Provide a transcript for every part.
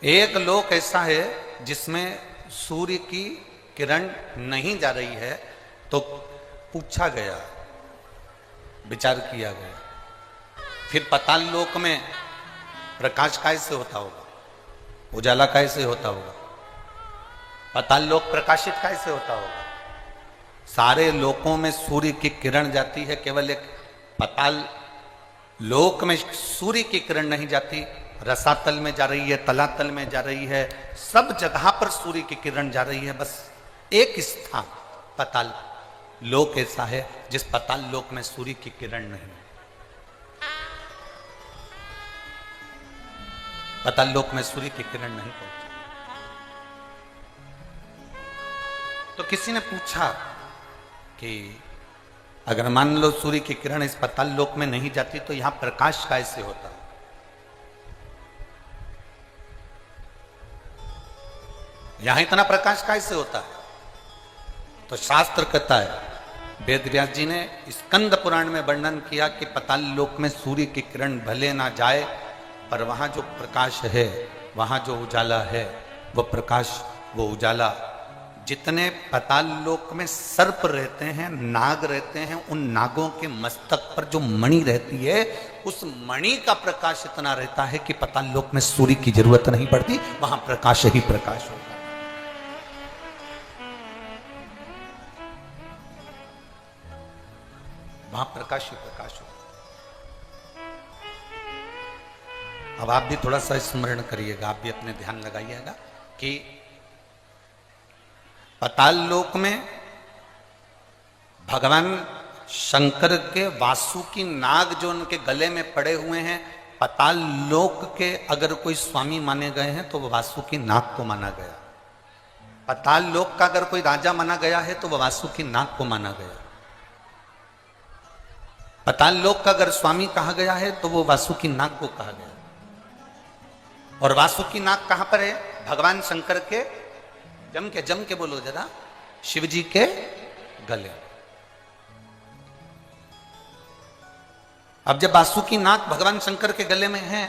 एक लोक ऐसा है जिसमें सूर्य की किरण नहीं जा रही है, तो पूछा गया, विचार किया गया, फिर पाताल लोक में प्रकाश कैसे होता होगा, उजाला कैसे होता होगा, पाताल लोक प्रकाशित कैसे होता होगा। सारे लोकों में सूर्य की किरण जाती है, केवल एक पाताल लोक में सूर्य की किरण नहीं जाती। रसातल में जा रही है, तलातल में जा रही है, सब जगह पर सूर्य की किरण जा रही है। बस एक स्थान पाताल लोक ऐसा है जिस पाताल लोक में सूर्य की किरण नहीं है। पाताल लोक में सूर्य की किरण नहीं पहुंची। तो किसी ने पूछा कि अगर मान लो सूर्य की किरण इस पाताल लोक में नहीं जाती तो यहां प्रकाश कैसे होता, यहां इतना प्रकाश कैसे होता है। तो शास्त्र कहता है, वेद व्यास जी ने स्कंद पुराण में वर्णन किया कि पाताल लोक में सूर्य की किरण भले ना जाए, पर वहां जो प्रकाश है, वहां जो उजाला है, वो प्रकाश, वो उजाला, जितने पाताल लोक में सर्प रहते हैं, नाग रहते हैं, उन नागों के मस्तक पर जो मणि रहती है, उस मणि का प्रकाश इतना रहता है कि पाताल लोक में सूर्य की जरूरत नहीं पड़ती, वहां प्रकाश ही प्रकाश होता है। वहां प्रकाश ही प्रकाश होता है। अब आप भी थोड़ा सा स्मरण करिएगा, आप भी अपने ध्यान लगाइएगा कि पाताल लोक में भगवान शंकर के वासुकी नाग जो उनके गले में पड़े हुए हैं, पाताल लोक के अगर कोई स्वामी माने गए हैं तो वो वासुकी नाग को माना गया। पाताल लोक का अगर कोई राजा माना गया है तो वो वासुकी नाग को माना गया। पाताल लोक का अगर स्वामी कहा गया है तो वो वासुकी नाग को कहा गया। और वासुकी नाग कहां पर है? भगवान शंकर के जम के बोलो जरा, शिव जी के गले। अब जब वासुकी नाग भगवान शंकर के गले में है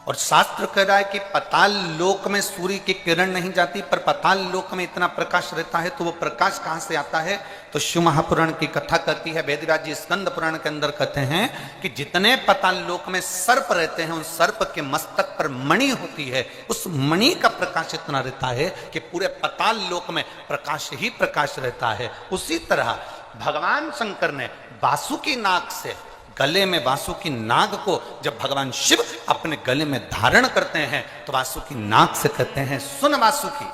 और शास्त्र कह रहा है कि पाताल लोक में सूर्य की किरण नहीं जाती, पर पाताल लोक में इतना प्रकाश रहता है, तो वो प्रकाश कहां से आता है? तो शिव महापुराण की कथा कहती है, वेदव्यास जी स्कंद पुराण के अंदर कहते हैं कि जितने पाताल लोक में सर्प रहते हैं, उस सर्प के मस्तक पर मणि होती है, उस मणि का प्रकाश इतना रहता है कि पूरे पाताल लोक में प्रकाश ही प्रकाश रहता है। उसी तरह भगवान शंकर ने वासुकी नाग से, गले में वासुकी नाग को जब भगवान शिव अपने गले में धारण करते हैं, तो वासुकी नाग से कहते हैं, सुन वासुकी,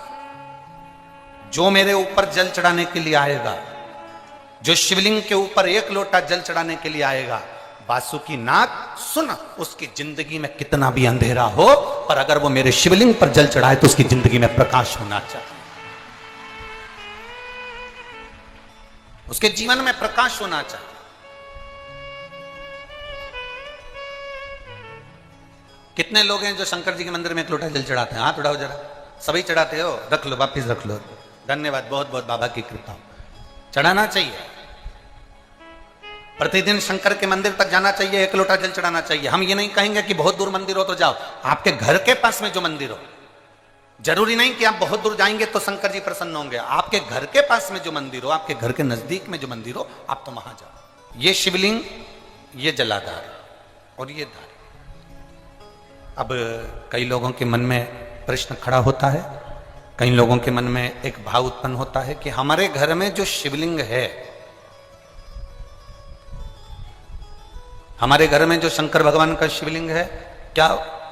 जो मेरे ऊपर जल चढ़ाने के लिए आएगा, जो शिवलिंग के ऊपर एक लोटा जल चढ़ाने के लिए आएगा, वासुकी नाग सुन, उसकी जिंदगी में कितना भी अंधेरा हो, पर अगर वो मेरे शिवलिंग पर जल चढ़ाए तो उसकी जिंदगी में प्रकाश होना चाहिए, उसके जीवन में प्रकाश होना चाहिए। कितने लोग हैं जो शंकर जी के मंदिर में एक लोटा जल चढ़ाते हैं? हाथ उठाओ जरा। सभी चढ़ाते हो? रख लो, वापिस रख लो। धन्यवाद, बहुत बहुत बाबा की कृपा। चढ़ाना चाहिए, प्रतिदिन शंकर के मंदिर तक जाना चाहिए, एक लोटा जल चढ़ाना चाहिए। हम ये नहीं कहेंगे कि बहुत दूर मंदिर हो तो जाओ, आपके घर के पास में जो मंदिर हो, जरूरी नहीं कि आप बहुत दूर जाएंगे तो शंकर जी प्रसन्न होंगे। आपके घर के पास में जो मंदिर हो, आपके घर के नजदीक में जो मंदिर हो, आप तो वहां जाओ। ये शिवलिंग, ये जलाधार और ये धार। अब कई लोगों के मन में प्रश्न खड़ा होता है, कई लोगों के मन में एक भाव उत्पन्न होता है कि हमारे घर में जो शिवलिंग है, हमारे घर में जो शंकर भगवान का शिवलिंग है, क्या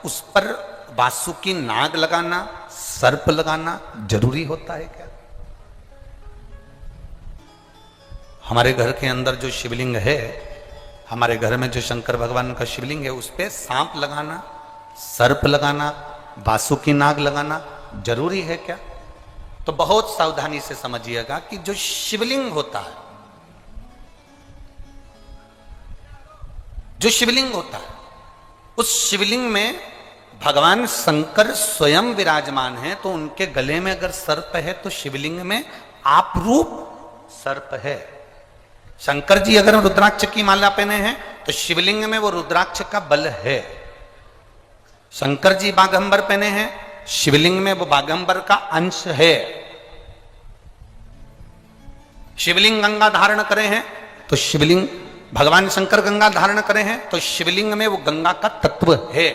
उस पर वासुकी नाग लगाना, सर्प लगाना जरूरी होता है क्या? हमारे घर के अंदर जो शिवलिंग है, हमारे घर में जो शंकर भगवान का शिवलिंग है, उस पर सांप लगाना, सर्प लगाना, वासुकी नाग लगाना जरूरी है क्या? तो बहुत सावधानी से समझिएगा कि जो शिवलिंग होता है, जो शिवलिंग होता है, उस शिवलिंग में भगवान शंकर स्वयं विराजमान है, तो उनके गले में अगर सर्प है तो शिवलिंग में आपरूप सर्प है। शंकर जी अगर रुद्राक्ष की माला पहने हैं तो शिवलिंग में वो रुद्राक्ष का बल है। शंकर जी बागंबर पहने हैं, शिवलिंग में वो बागंबर का अंश है। शिवलिंग गंगा धारण करे हैं तो शिवलिंग, भगवान शंकर गंगा धारण करे हैं तो शिवलिंग में वो गंगा का तत्व है।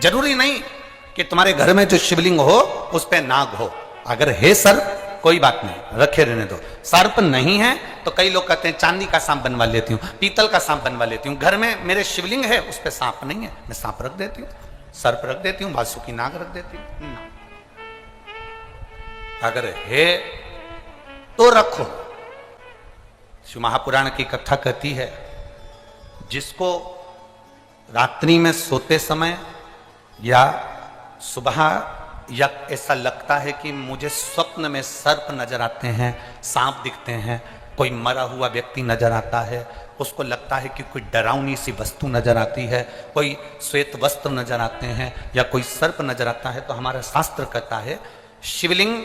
जरूरी नहीं कि तुम्हारे घर में जो शिवलिंग हो उस पे नाग हो। अगर है सर्प कोई बात नहीं, रखे रहने दो। सर्प नहीं है तो कई लोग कहते हैं चांदी का सांप बनवा लेती हूं, पीतल का सांप बनवा लेती हूं। घर में मेरे शिवलिंग है, उस पे सांप नहीं है, मैं सांप रख देती हूं, सर्प रख देती हूं, वासुकी नाग रख देती हूं। अगर है तो रखो। शिव महापुराण की कथा कहती है, जिसको रात्रि में सोते समय या सुबह या ऐसा लगता है कि मुझे स्वप्न में सर्प नजर आते हैं, सांप दिखते हैं, कोई मरा हुआ व्यक्ति नजर आता है, उसको लगता है कि कोई डरावनी सी वस्तु नजर आती है, कोई श्वेत वस्त्र नजर आते हैं या कोई सर्प नजर आता है, तो हमारा शास्त्र कहता है शिवलिंग,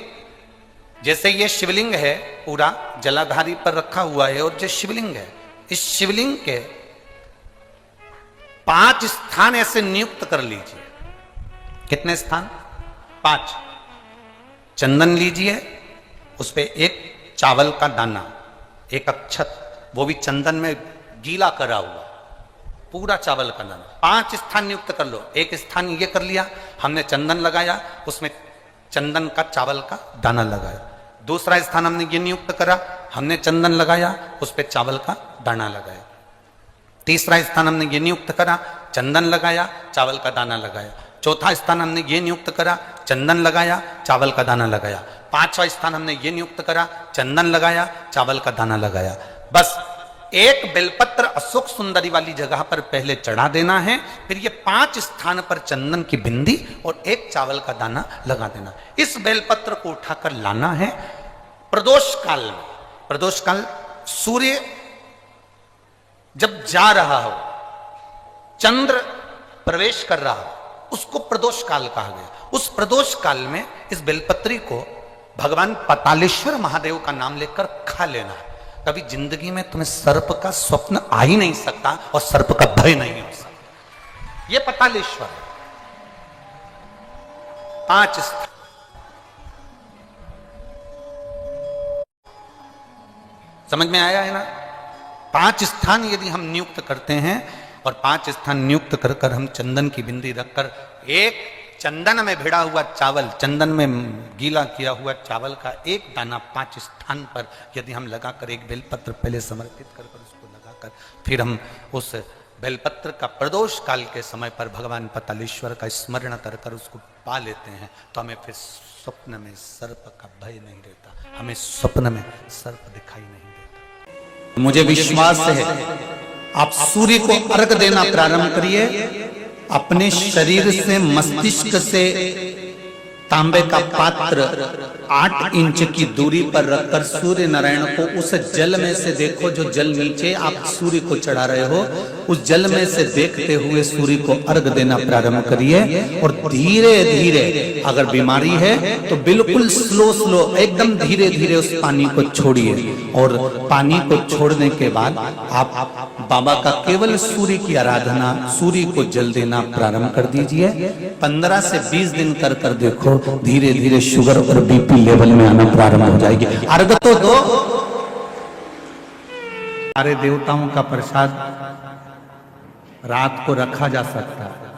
जैसे ये शिवलिंग है पूरा जलाधारी पर रखा हुआ है, और जो शिवलिंग है, इस शिवलिंग के 5 स्थान ऐसे नियुक्त कर लीजिए। कितने स्थान? 5। चंदन लीजिए, उस पे एक चावल का दाना, एक अक्षत, वो भी चंदन में गीला करा हुआ, पूरा चावल का दाना। 5 स्थान नियुक्त कर लो। एक स्थान ये कर लिया, हमने चंदन लगाया, उसमें चंदन का चावल का दाना लगाया। दूसरा स्थान हमने ये नियुक्त करा, हमने चंदन लगाया, उस पे चावल का दाना लगाया। तीसरा स्थान हमने ये नियुक्त करा, चंदन लगाया, चावल का दाना लगाया। चौथा स्थान हमने ये नियुक्त करा, चंदन लगाया, चावल का दाना लगाया। 5वां स्थान हमने ये नियुक्त करा, चंदन लगाया, चावल का दाना लगाया। बस एक बेलपत्र अशोक सुंदरी वाली जगह पर पहले चढ़ा देना है, फिर ये 5 स्थान पर चंदन की बिंदी और एक चावल का दाना लगा देना। इस बेलपत्र को उठाकर लाना है प्रदोष काल में। प्रदोष काल सूर्य जब जा रहा हो, चंद्र प्रवेश कर रहा हो, उसको प्रदोष काल कहा गया। उस प्रदोष काल में इस बेलपत्री को भगवान पतालेश्वर महादेव का नाम लेकर खा लेना है। कभी जिंदगी में तुम्हें सर्प का स्वप्न आ ही नहीं सकता और सर्प का भय नहीं हो सकता। यह पतालेश्वर है। 5 स्थान समझ में आया है ना? 5 स्थान यदि हम नियुक्त करते हैं और 5 स्थान नियुक्त कर कर हम चंदन की बिंदी रखकर एक चंदन में भिड़ा हुआ चावल, चंदन में गीला किया हुआ चावल का एक दाना 5 स्थान पर यदि हम लगाकर एक बेलपत्र पहले समर्पित कर कर उसको लगाकर फिर हम उस बेलपत्र का प्रदोष काल के समय पर भगवान पतालेश्वर का स्मरण कर कर उसको पा लेते हैं, तो हमें फिर स्वप्न में सर्प का भय नहीं रहता, हमें स्वप्न में सर्प दिखाई नहीं देता। मुझे विश्वास है आप सूर्य को अर्घ देना प्रारंभ करिए। अपने शरीर से, मस्तिष्क से तांबे का पात्र 8 इंच की दूरी पर रखकर सूर्य नारायण को उस जल में से देखो, जो जल नीचे आप सूर्य को चढ़ा रहे हो, उस जल में से देखते हुए सूर्य को अर्घ देना प्रारंभ करिए। और धीरे धीरे, अगर बीमारी है तो बिल्कुल स्लो एकदम धीरे धीरे उस पानी को छोड़िए। और पानी को छोड़ने के बाद आप बाबा का केवल सूर्य की आराधना, सूर्य को जल देना प्रारंभ कर दीजिए। 15 से 20 दिन कर कर देखो, धीरे धीरे शुगर और बीपी लेवल में आना प्रारंभ हो जाएगी। अर्घ तो दो। सारे देवताओं का प्रसाद रात को रखा जा सकता है।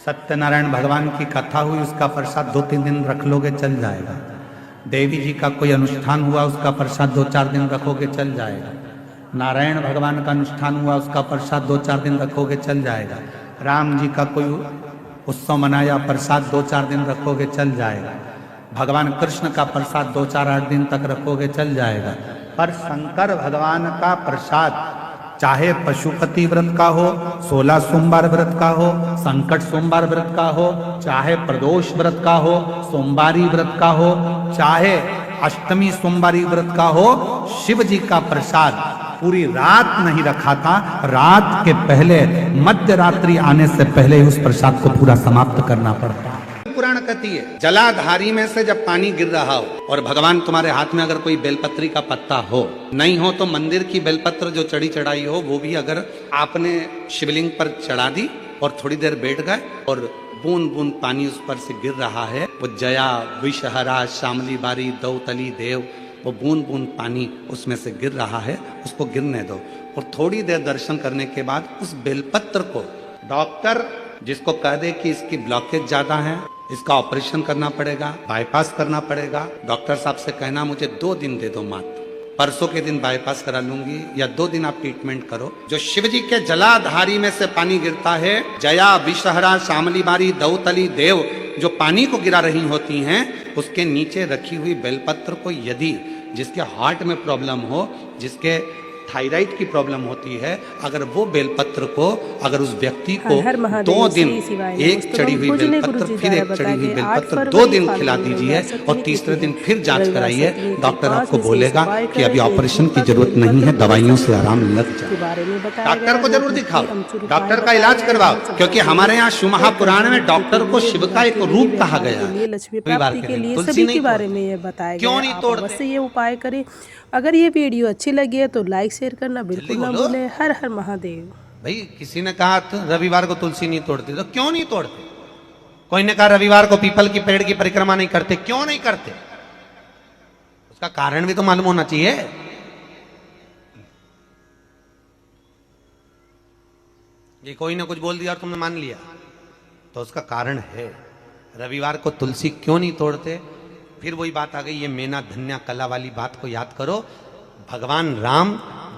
सत्यनारायण भगवान की कथा हुई, उसका प्रसाद 2-3 दिन रख लोगे चल जाएगा। देवी जी का कोई अनुष्ठान हुआ, उसका प्रसाद 2-4 दिन रखोगे चल जाएगा। नारायण भगवान का अनुष्ठान हुआ, उसका प्रसाद 2-4 दिन रखोगे चल जाएगा। राम जी का कोई उत्सव मनाया, प्रसाद 2-4 दिन रखोगे चल जाएगा। भगवान कृष्ण का प्रसाद 2-4-8 दिन तक रखोगे चल जाएगा। पर शंकर भगवान का प्रसाद चाहे पशुपति व्रत का हो, 16 सोमवार व्रत का हो, संकट सोमवार व्रत का हो, चाहे प्रदोष व्रत का हो, सोमवारी व्रत का हो, चाहे अष्टमी सोमवारी व्रत का हो, शिव जी का प्रसाद पूरी रात नहीं रखा था। रात के पहले, मध्य रात्रि आने से पहले उस प्रसाद को पूरा समाप्त करना पड़ता। पुराण कहती है, जलाधारी में से जब पानी गिर रहा हो और भगवान तुम्हारे हाथ में अगर कोई बेलपत्री का पत्ता हो, नहीं हो तो मंदिर की बेलपत्र जो चढ़ी चढ़ाई हो वो भी अगर आपने शिवलिंग पर चढ़ा दी और थोड़ी देर बैठ गए और बूंद बूंद पानी उस पर से गिर रहा है, वो जया विषहरा श्यामली बारी दौतली देव, वो बूंद बूंद पानी उसमें से गिर रहा है, उसको गिरने दो। और थोड़ी देर दर्शन करने के बाद उस बेलपत्र को डॉक्टर जिसको कह दे कि इसकी ब्लॉकेज ज्यादा है, इसका ऑपरेशन करना पड़ेगा, बाईपास करना पड़ेगा, डॉक्टर साहब से कहना मुझे 2 दिन दे दो मात्र, परसों के दिन बाईपास करा लूंगी या 2 दिन आप ट्रीटमेंट करो। जो शिव जी के जलाधारी में से पानी गिरता है, जया विषहरा श्यामली बारी दौतली देव, जो पानी को गिरा रही होती हैं, उसके नीचे रखी हुई बेलपत्र को यदि जिसके हार्ट में प्रॉब्लम हो, जिसके थायराइड की प्रॉब्लम होती है, अगर वो बेलपत्र को अगर उस व्यक्ति को 2 दिन एक चढ़ी हुई बेलपत्र फिर एक चढ़ी हुई बेलपत्र 2 दिन खिला दीजिए और तीसरे दिन फिर जांच कराइए, डॉक्टर आपको बोलेगा कि अभी ऑपरेशन की जरूरत नहीं है, दवाइयों से आराम लग जाए। डॉक्टर को जरूर दिखाओ, डॉक्टर का इलाज करवाओ, क्योंकि हमारे यहाँ शिव महापुराण में डॉक्टर को शिव का एक रूप कहा गया है। लक्ष्मी प्राप्ति के लिए सभी के बारे में ये बताया गया, क्यों नहीं तोड़ते, ये उपाय करें। अगर ये वीडियो अच्छी लगी है तो लाइक शेयर करना बिल्कुल ना भूलें। हर हर महादेव। भाई किसी ने कहा रविवार को तुलसी नहीं तोड़ते, तो क्यों नहीं तोड़ते? कोई ने कहा रविवार को पीपल की पेड़ की परिक्रमा नहीं करते, क्यों नहीं करते? उसका कारण भी तो मालूम होना चाहिए। ये कोई ना कुछ बोल दिया और तुमने मान लिया, तो उसका कारण है। रविवार को तुलसी क्यों नहीं तोड़ते? फिर वही बात आ गई, ये मेना धन्या कला वाली बात को याद करो। भगवान राम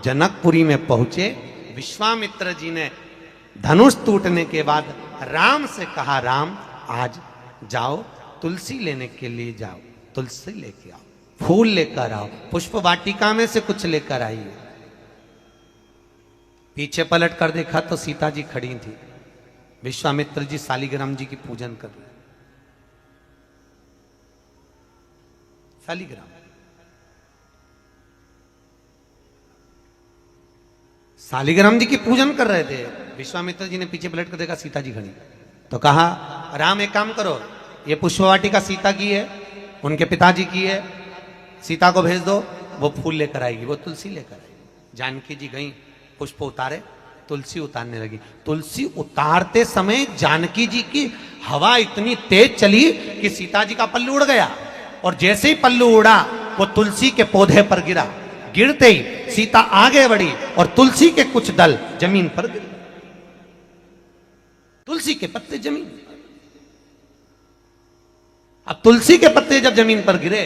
जनकपुरी में पहुंचे, विश्वामित्र जी ने धनुष टूटने के बाद राम से कहा, राम आज जाओ तुलसी लेने के लिए जाओ, तुलसी लेके आओ, फूल लेकर आओ, पुष्प वाटिका में से कुछ लेकर आइए। पीछे पलट कर देखा तो सीता जी खड़ी थी, विश्वामित्र जी शालिग्राम जी की पूजन कर रहे। शालिग्राम शालिग्राम जी की पूजन कर रहे थे। विश्वामित्र जी ने पीछे पलट कर देखा, सीता जी खड़ी, तो कहा राम एक काम करो, ये पुष्पवाटिका सीता की है, उनके पिताजी की है, सीता को भेज दो, वो फूल लेकर आएगी, वो तुलसी लेकर आएगी। जानकी जी गई, पुष्प उतारे, तुलसी उतारने लगी। तुलसी उतारते समय जानकी जी की हवा इतनी तेज चली कि सीता जी का पल्लू उड़ गया, और जैसे ही पल्लू उड़ा वो तुलसी के पौधे पर गिरा। गिरते ही सीता आगे बढ़ी और तुलसी के कुछ दल जमीन पर गिरे, तुलसी के पत्ते जमीन। अब तुलसी के पत्ते जब जमीन पर गिरे,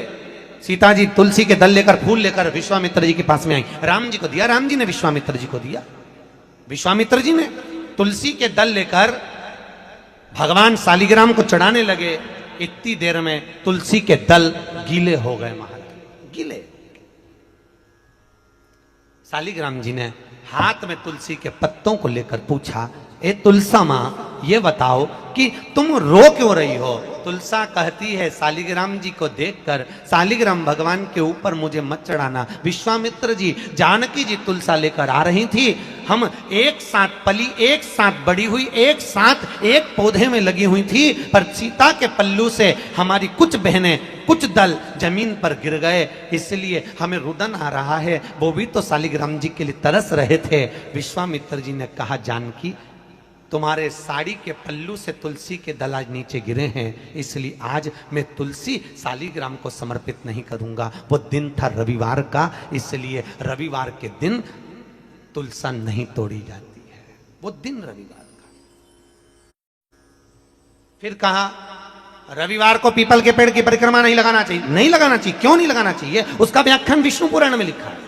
सीता जी तुलसी के दल लेकर फूल लेकर विश्वामित्र जी के पास में आई, राम जी को दिया, राम जी ने विश्वामित्र जी को दिया। विश्वामित्र जी ने तुलसी के दल लेकर भगवान शालिग्राम को चढ़ाने लगे। इतनी देर में तुलसी के दल गीले हो गए, महाराज गीले। शालिग्राम जी ने हाथ में तुलसी के पत्तों को लेकर पूछा, ए तुलसा मां, ये बताओ कि तुम रो क्यों रही हो? तुलसा कहती है, शालिग्राम जी को देखकर, शालिग्राम भगवान के ऊपर मुझे मत चढ़ाना। विश्वामित्र जी, जानकी जी तुलसा लेकर आ रही थी, हम एक साथ पली, एक साथ बड़ी हुई, एक साथ एक पौधे में लगी हुई थी, पर सीता के पल्लू से हमारी कुछ बहनें, कुछ दल जमीन पर गिर गए, इसलिए हमें रुदन आ रहा है। वो भी तो शालिग्राम जी के लिए तरस रहे थे। विश्वामित्र जी ने कहा, जानकी, तुम्हारे साड़ी के पल्लू से तुलसी के दल आज नीचे गिरे हैं, इसलिए आज मैं तुलसी शालिग्राम को समर्पित नहीं करूंगा। वो दिन था रविवार का, इसलिए रविवार के दिन तुलसा नहीं तोड़ी जाती है, वो दिन रविवार का। फिर कहा, रविवार को पीपल के पेड़ की परिक्रमा नहीं लगाना चाहिए। नहीं लगाना चाहिए, क्यों नहीं लगाना चाहिए? उसका व्याख्यान विष्णु पुराण में लिखा है।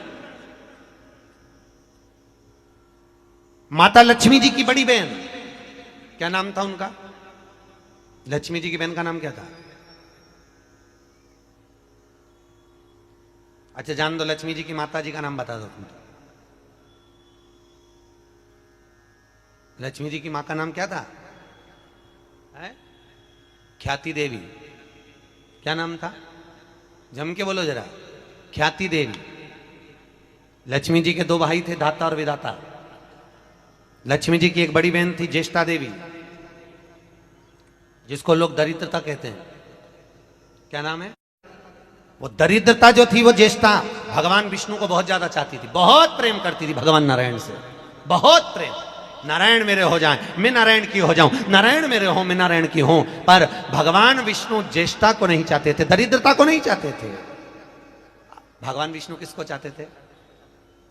माता लक्ष्मी जी की बड़ी बहन, क्या नाम था उनका? लक्ष्मी जी की बहन का नाम क्या था? अच्छा जान दो, लक्ष्मी जी की माता जी का नाम बता दो तुम। लक्ष्मी जी की मां का नाम क्या था? ख्याति देवी। क्या नाम था? जम के बोलो जरा। ख्याति देवी। लक्ष्मी जी के 2 भाई थे, दाता और विदाता। लक्ष्मी जी की एक बड़ी बहन थी ज्येष्ठा देवी, जिसको लोग दरिद्रता कहते हैं, क्या नाम है वो दरिद्रता जो थी वो ज्येष्ठा भगवान विष्णु को बहुत ज्यादा चाहती थी, बहुत प्रेम करती थी भगवान नारायण से, बहुत प्रेम। नारायण मेरे हो जाएं, मैं नारायण की हो जाऊं, नारायण मेरे हो, मैं नारायण की हूं। पर भगवान विष्णु ज्येष्ठा को नहीं चाहते थे, दरिद्रता को नहीं चाहते थे। भगवान विष्णु किसको चाहते थे?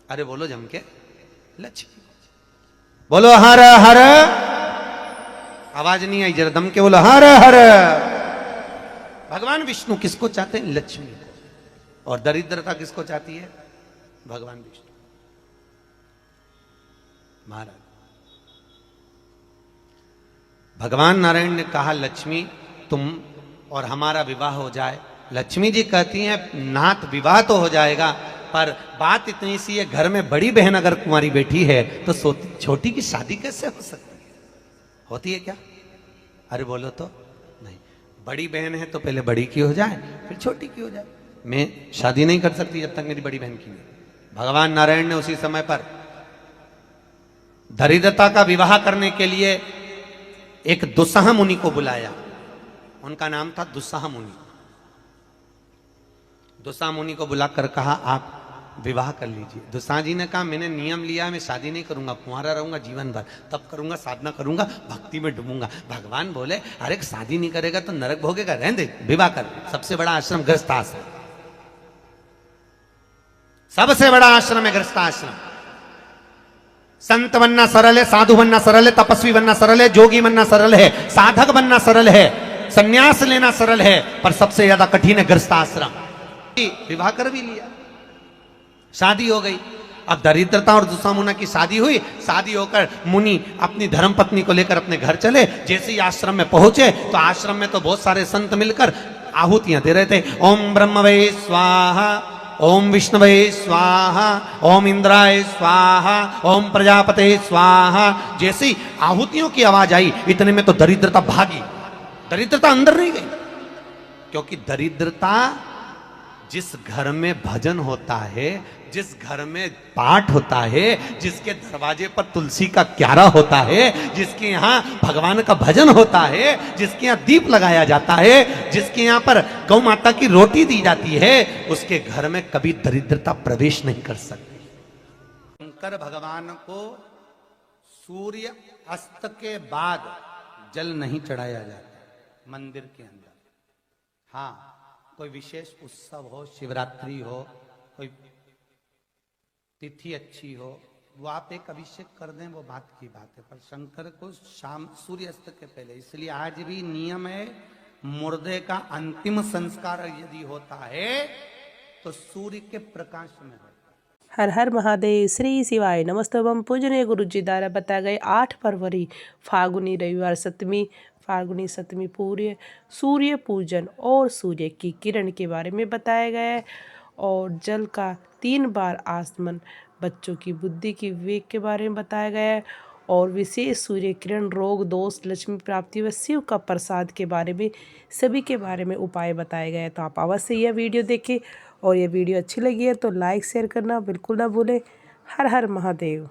अरे बोलो जम के, लक्ष्मी। बोलो हर हर, आवाज नहीं आई, जरा दम के बोलो हर हर। भगवान विष्णु किसको चाहते हैं? लक्ष्मी को। और दरिद्रता किसको चाहती है? भगवान विष्णु। महाराज भगवान नारायण ने कहा लक्ष्मी तुम और हमारा विवाह हो जाए। लक्ष्मी जी कहती हैं नाथ विवाह तो हो जाएगा, पर बात इतनी सी है, घर में बड़ी बहन अगर कुंवारी बैठी है तो छोटी की शादी कैसे हो सकती है? होती है क्या? अरे बोलो तो नहीं। बड़ी बहन है तो पहले बड़ी की हो जाए फिर छोटी की हो जाए। मैं शादी नहीं कर सकती जब तक मेरी बड़ी बहन की नहीं। भगवान नारायण ने उसी समय पर दरिद्रता का विवाह करने के लिए एक दुस्साह मुनि को बुलाया। उनका नाम था दुस्साह मुनि। दुस्साह मुनि को बुलाकर कहा आप विवाह कर लीजिए। दुस्साह जी ने कहा मैंने नियम लिया है, मैं शादी नहीं करूंगा, कुंवारा रहूंगा जीवन भर, तब करूंगा, साधना करूंगा, भक्ति में डूबूंगा। भगवान बोले अरे शादी नहीं करेगा तो नरक भोगेगा, रहने दे, विवाह कर। सबसे बड़ा आश्रम गृहस्थ आश्रम, सबसे बड़ा आश्रम है गृहस्थ आश्रम। संत बनना सरल है, साधु बनना सरल है, तपस्वी बनना सरल है, जोगी बनना सरल है, साधक बनना सरल है, संन्यास लेना सरल है, पर सबसे ज्यादा कठिन है गृहस्थ आश्रम। विवाह कर भी लिया, शादी हो गई। अब दरिद्रता और दुस्साह मुनि की शादी हुई। शादी होकर मुनि अपनी धर्म पत्नी को लेकर अपने घर चले। जैसे ही आश्रम में पहुंचे तो आश्रम में तो बहुत सारे संत मिलकर आहुतियां दे रहे थे। ओम ब्रह्मवे स्वाहा, ओम विष्णुवे स्वाहा, ओम इंद्राय स्वाहा, ओम प्रजापते स्वाहा। जैसी आहुतियों की आवाज आई इतने में तो दरिद्रता भागी। दरिद्रता अंदर नहीं गई, क्योंकि दरिद्रता जिस घर में भजन होता है, जिस घर में पाठ होता है, जिसके दरवाजे पर तुलसी का क्यारा होता है, जिसके यहाँ भगवान का भजन होता है, जिसके यहाँ दीप लगाया जाता है, जिसके यहाँ पर गौ माता की रोटी दी जाती है, उसके घर में कभी दरिद्रता प्रवेश नहीं कर सकती। शंकर भगवान को सूर्य अस्त के बाद जल नहीं चढ़ाया जाता मंदिर के अंदर। हाँ, कोई विशेष उत्सव हो, शिवरात्रि हो, कोई तिथि अच्छी हो, वो आप एक अभिषेक कर दें, वो बात की बात है। पर शंकर को शाम सूर्यास्त के पहले, इसलिए आज भी नियम है मुर्दे का अंतिम संस्कार यदि होता है तो सूर्य के प्रकाश में होता है। हर हर महादेव। श्री शिवाय नमस्तुभम। पूजनीय गुरु जी द्वारा बताया गया 8 फरवरी फागुनी रविवार सप्तमी, फाल्गुनी सप्तमी पूर्य सूर्य पूजन और सूर्य की किरण के बारे में बताया गया है। और जल का 3 बार आसमन, बच्चों की बुद्धि की विवेक के बारे में बताया गया है। और विशेष सूर्य किरण, रोग दोष, लक्ष्मी प्राप्ति व शिव का प्रसाद के बारे में, सभी के बारे में उपाय बताए गए हैं। तो आप अवश्य यह वीडियो देखें। और ये वीडियो अच्छी लगी है तो लाइक शेयर करना बिल्कुल ना भूलें। हर हर महादेव।